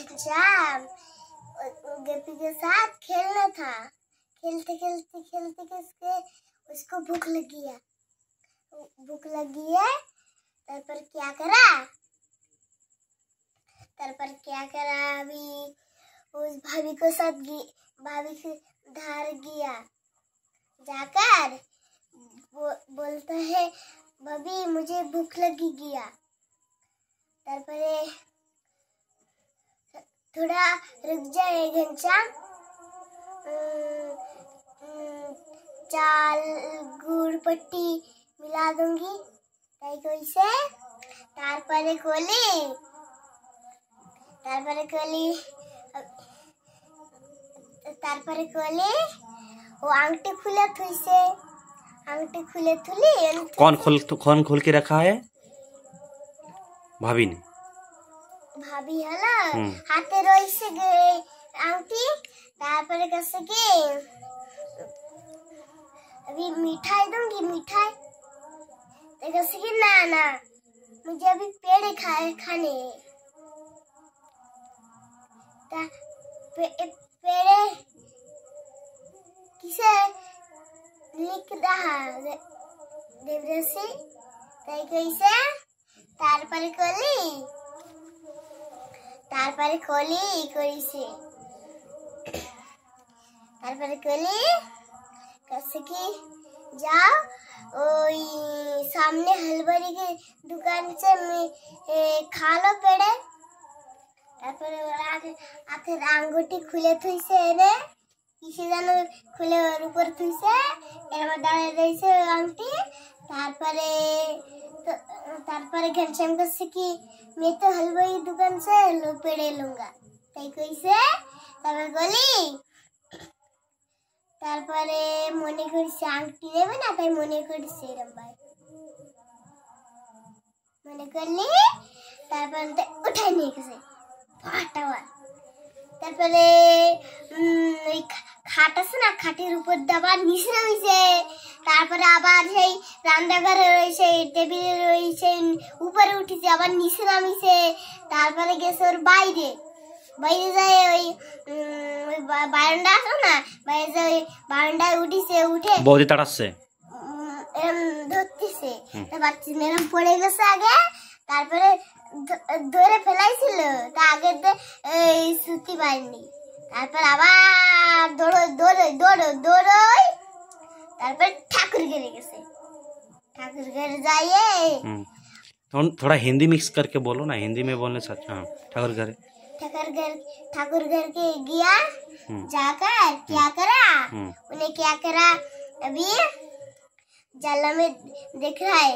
घनश्याम गप्पी के साथ खेलना था। खेलते खेलते खेलते खेलते उसको भूख लगी है। तार पर क्या करा अभी उस भाभी के साथ भाभी के धार गया। जाकर बोलता है भाभी मुझे भूख लगी गया। तार पर थोड़ा रुक जाए घनश्याम, चाल गुड़ पट्टी मिला दूंगी कैसे। तार पर कोली वो आंगटी खुले थुली कौन खोल के रखा है? भाभी ने। भाभी है ना हाथे रोई से गए आंटी। तार पर कैसे की अभी मिठाई दूंगी मिठाई। कैसे की ना मुझे अभी पेड़े खाने। पेड़े किसे लिख रहा देवरसी कैसे। तार पर खोली कैसे की जाओ सामने हलवाई की दुकान से खा लो पेड़े। आते आंगूठी खुले थी से ने किसी जानो खुले ऊपर थी से डाले रही से आंटी। तार पर घनश्याम कैसे की मैं तो हलवाई दुकान से पेड़े लूंगा कैसे। तब गोली तारपरे मने करिছে আংটি নেবে না তাই মনে করিছে এরম ভাই মনে করলি। তারপরে উঠাই নিয়ে গেছে ফাটাওয়ার। তারপরে ওই খাট আছে না খাটের উপর দাবার নিচে নামিছে। তারপরে আবার সেই রান্নাঘরে রইছে টেবিলে রইছে উপরে উঠেছে আবার নিচে নামিছে। তারপরে গেছে ওর বাইরে যায় ওই বারান্দা আছে না বারান্দায় উঠে বৌদি তাড়াচ্ছে ধরতেছে। বাচ্চা মেরাম পড়ে গেছে আগে। তারপরে ধরে ফেলাইছিল তা আগে সুতি পারেনি। তারপর আবার দৌড়ই তারপর ঠাকুর ঘরে গেছে। ठाकुर घर जाइए। थोड़ा हिंदी मिक्स करके बोलो ना, हिंदी में बोलने से अच्छा। ठाकुर घर के गया जाकर क्या करा उन्हें क्या करा अभी जाला में देख रहा है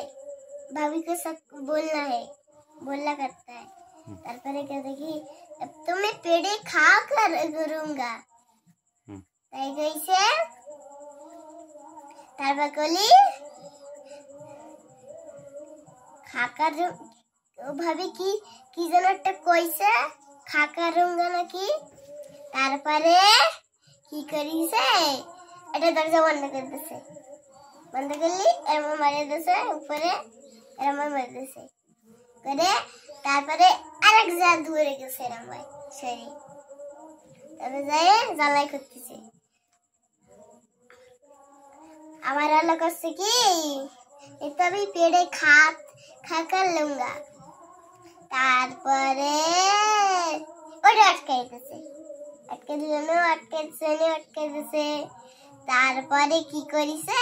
भाभी के साथ बोलना करता है। तारपरे कहते कि अब तो मैं पेड़े खा कर करूंगा कैसे। तारपर कोली खाकर भाभी की जनटा কইছে খাকারুঙ্গা নাকি। তারপরে কি করিছে এটা দরজা বন্ধ করে দিয়েছে। বন্ধ করলি এরম মারে দিয়েছে উপরে এরম মারে দিয়েছে করে। তারপরে আরেক জায়গা দূরে গেছে এরম ভাই সরি। তারপরে যায় জ্বালাই করতেছে। আমার আলো করছে কি तभी पेड़े खा कर लूंगा। तारपरे अटके दिसे। तारपरे की करिছে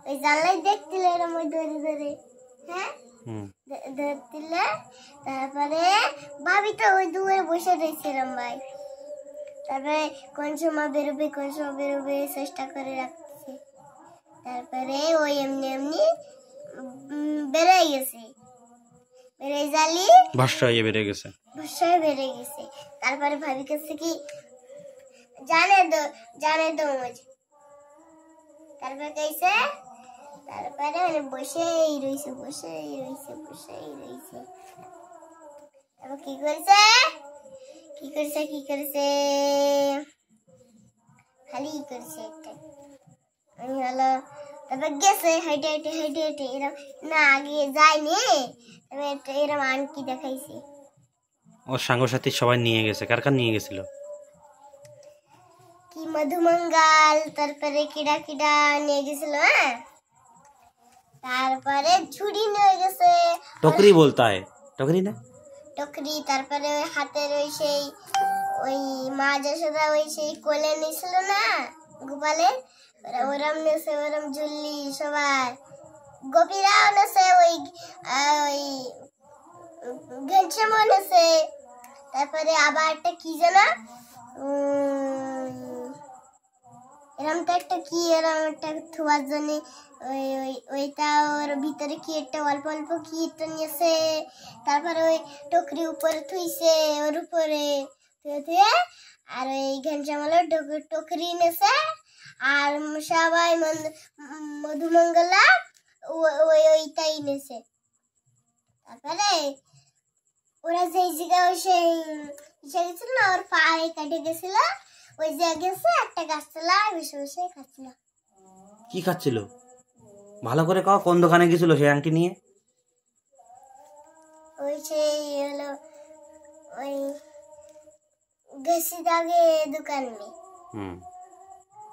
ওই জানলাই দেখছিল এরম ওই ধরে হ্যাঁ ধরছিল। তারপরে ভাবি তো ওই দুয়ারে বসে রয়েছে এরম ভাই। তারপরে কোন সময় বেরোবে চেষ্টা করে রাখছে। তারপরে ওই এমনি বেড়ে গেছে ভাষায় বেড়ে গেছে। তারপরে ভাবি কাছে কি জানে দো মুঝে। তারপরে কইছে তারপরে বসেই রইছে। তারপর কি করেছে খালি করছে একটা আমি হলো। তারপর গেছে হেঁটে এরম না আগে যায়নি। এরম আনকি দেখাইছে। ওর সাথী সবাই নিয়ে গেছে, কার কার নিয়ে গেছিল? কি মধুমঙ্গল, তারপরে কিডা কিডা নিয়ে গেছিল। হ্যাঁ, তারপরে ঝুড়ি নিয়ে গেছে। টকরি বলতা হয়, টকরি না টকরি। তারপরে ওই হাতের ওই সেই ওই মা যশোদা ওই সেই কোলে নিয়েছিল না গোপালের, ওরম নেছে, ওরম ঝুল্লি সবাই গোপীরাও নেছে, ওই ঘনশ্যামও নেছে। তারপরে আবার একটা কি জানা এরম তো একটা কি এরম একটা থুয়ার জন্য ওইটা ওর ভিতরে কি একটা অল্প অল্প কি একটা নিয়েছে। তারপরে ওই টকরি উপরে থুইছে, ওর উপরে থুয়ে আর ওই ঘনশ্যামলের টকরি নেছে। আর সবাই মধুমঙ্গলা ওইটাই নেছে। তারপরে ওরা যেই জায়গায় ওই সেই গেছিল না, ওর পায়ে কাটে গেছিল, ওই জায়গায় গেছে একটা গাছতলায় বসে বসে খাচ্ছিল। কি খাচ্ছিল ভালো করে কও, কোন দোকানে গেছিল সেই আংটি নিয়ে? ওই সেই হলো ওই ঘসিদাগে দোকান में।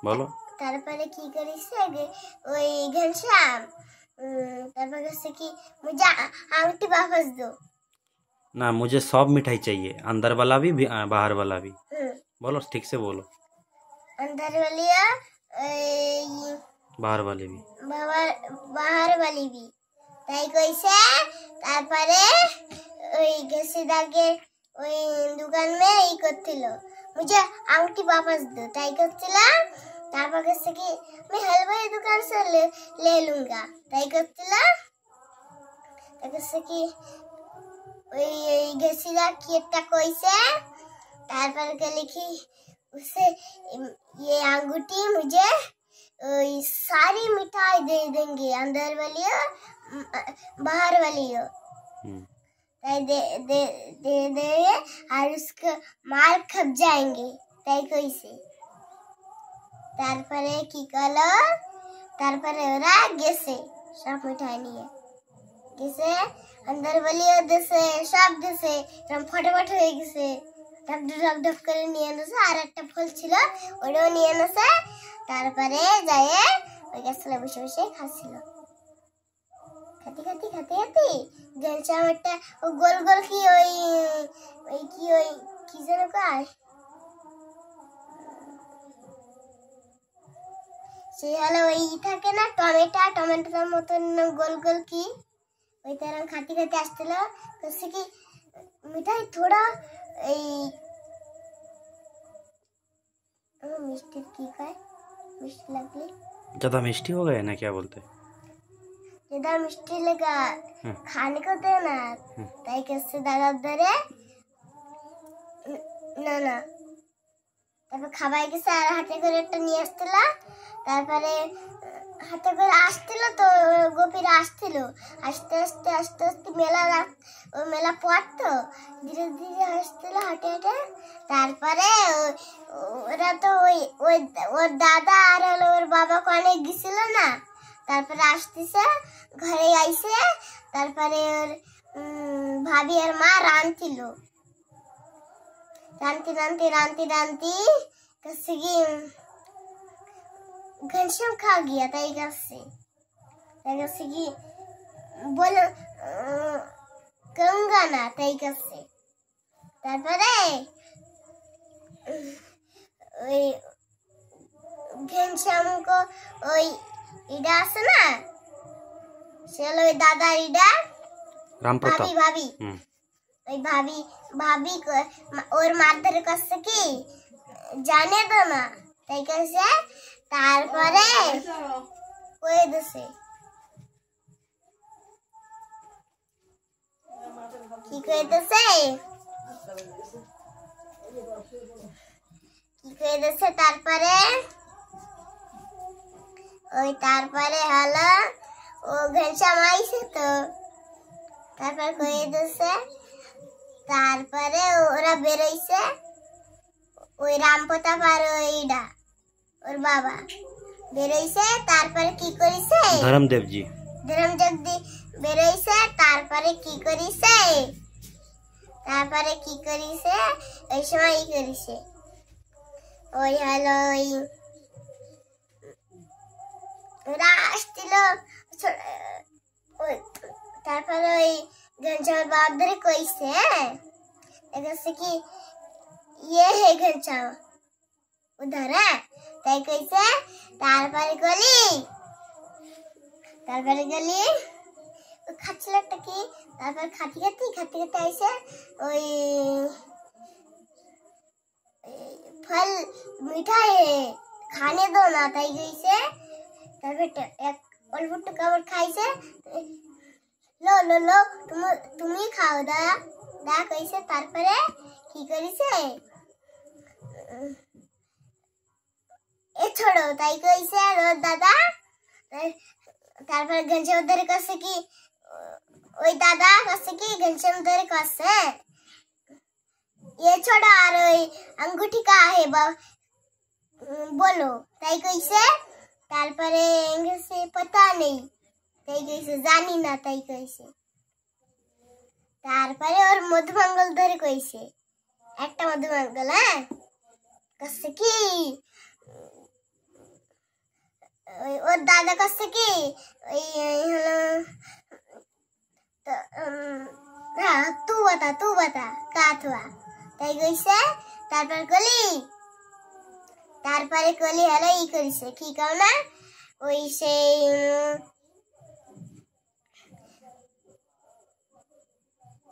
বলো। তারপরে কি করিছে ওই ঘনশ্যাম, তারপর কাছে কি मुझे आंटी वापस दो ना, मुझे सब मिठाई चाहिए, अंदर वाला भी बाहर वाला भी। बोलो ठीक से बोलो। अंदर वाली बाहर वाली भी, बाहर वाली भी। তাই কইছে। তারপরে ওই ঘসিদাগে ওই দোকান में এই করছিল, मुझे आंटी वापस दो তাই করছিল। তারপর কাছে কি मैं हलवाई दुकान से ले लूंगा তাই করছিল। তাই কাছে কি ওই ঘসিদা কি একটা কইছে। তারপর কে লিখি उसे ये अंगूठी मुझे सारी मिठाई दे देंगे, अंदर वाली बाहर वाली हो दे दे दे देंगे और उसको माल खप जाएंगे তাই কইছে। তারপরে কি করলো, তারপরে ওরা গেছে সব মিঠাই নিয়ে গেছে, अंदर वाली দেশে সব দেশে এরকম ফটাফট হয়ে গেছে। ঢক ঢক ঢক করে নিয়ে নেছে, আর একটা ফল ছিল ওটাও নিয়ে নেছে। তারপরে যায় ওই গাছতলায় বসে বসে খাচ্ছিল। খাতে খাতে খাতে খাতে ঘনশ্যাম একটা ও গোল গোল কি ওই কি যেন কয় সে হলো ওই থাকে না টমেটোর মতন গোল গোল কি ওই তারা খাতে খাতে আসছিল। কাছে কি মিঠাই থোড়া এই मिष्टी की काय मिष्टी लगली, ज्यादा मिष्टी हो गया ना, क्या बोलते? ज्यादा मिष्टी लगा खाने को देना ताई कैसे दादा दरे না না। তারপর খাবাই গেছে আর হাতে করে একটা নিয়ে আসছিল। তারপরে হাতে করে আসছিল তো গোপীরা আসছিল, আস্তে আস্তে আস্তে আস্তে মেলা পড়তো, ধীরে ধীরে আসছিল হাঁটে হাঁটে। তারপরে ওরা তো ওর দাদা আর হলো ওর বাবা অনেক গেছিল না। তারপরে আসতেছে ঘরে আইছে। তারপরে ওর ভাবি আর মা রাঁধছিল, রাঁধती कैसे कि घनश्याम खा गया ताई कैसे कि बोलो करूंगा ना ताई कैसे। তারপরে ওই ঘনশ্যামকে ওই ইডা আছে না, সে হলো ওই দাদা ইডা ভাবি ওই ভাবি ওর মারধরে করছে কি জানে তো না তাই কাছে। তারপরে কই দিছে কি কইতেছে তারপরে হলো ও ঘনশ্যাম আইছে তো, তারপর কই দিছে। তারপরে ওরা বেরোইছে ওই রামপ্রতাপ আর ওইডা ওর বাবা বেরোইছে। তারপরে কি করিছে ধর্মদেবজি বেরোইছে। তারপরে কি করিছে তারপরে কি করিছে ওই সময় ই করিছে ওই হলো রাস দিল তারপরে ওই ঘনশ্যাম বাপ ধরে কইছে দেখছে কি ये है घनश्याम उधर है তাই কইছে তারপরে গলি খাচ্ছিল একটা কি তারপর খাতি আইছে ওই फल मीठा है खाने दो ना তাই কইছে তারপর এক অল্প একটু খাবার খাইছে লো লো লো তুমি খাও দা কইছে তারপরে কি করিছে এ ছোড়ো তাই কইছে রোদ দাদা তারপর ঘনশ্যাম ধরে কাছে কি ওই দাদা কাছে কি ঘনশ্যাম ধরে কাছে ये छोड़ो আর ওই अंगूठी का है बोलो তাই কইছে তারপরে ইংরেজি पता नहीं তাই কইছে জানি না তাই কইছে তারপরে ওর মধুমঙ্গল ধরে কইছে একটা মধুমঙ্গল হ্যাঁ কাছে কি ওর দাদা কাছে কি ওই হলো हाँ तू बता का हुआ তাই কইছে তারপরে কলি হলো ই করিছে কি কাও না ওই সেই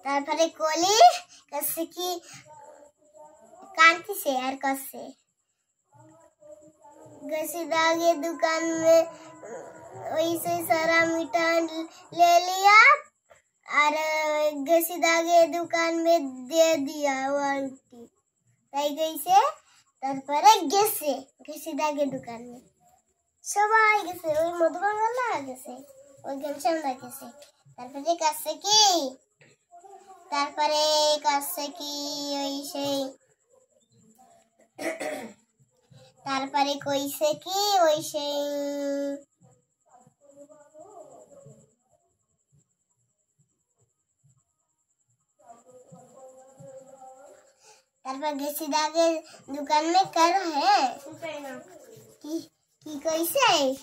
তারপরে কলি কাছে কি कांतिसे यार कसे घसीदा के दुकान में वैसे सारा मीठा ले लिया और घसीदा के दुकान में दे दिया वो आंटी তাই গেছে তারপরে গেছে ঘসিদা के दुकान में সবাই গেছে ওই মধুবাঙ্গলা গেছে ওই ঘনশ্যাম দা গেছে তারপরে কাছে কি ওই সেই তারপরে কইছে কি ওই সেই তারপর ঘসিদা के दुकान में कर है की कैसे